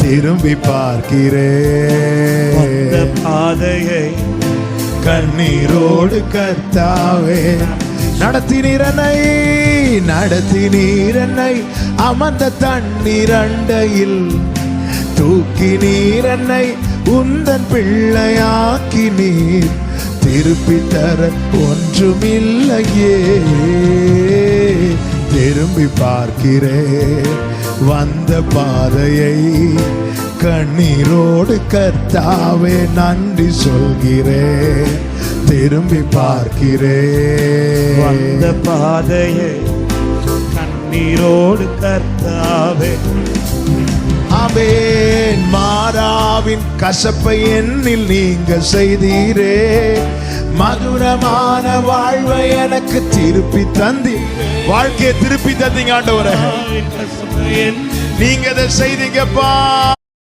திரும்பி பார்க்கிறேன். அந்த பாதையை கண்ணீரோடு கர்த்தாவே நடத்தினீர் என்னை அமர்ந்த தண்ணீர் அண்டையில் தூக்கினீர் என்னை உந்தன் பிள்ளையாக்கி நீர் திருப்பி தர ஒன்றுமில்லையே. திரும்பி பார்க்கிறேன் வந்த பாதையை கண்ணீரோடு கர்த்தாவே நன்றி சொல்கிறேன். திரும்பி பார்க்கிறேன் வந்த பாதையை கண்ணீரோடு கர்த்தாவே. ஆமென். மாறாவின் கசப்பை என்னில் நீங்க செய்தீரே, மதுரமான வாழ்வை எனக்கு திருப்பி தந்தி. வாழ்க்கையை திருப்பி தந்தீங்க ஆண்டவரே, நீங்க இதை செய்தீங்கப்பா.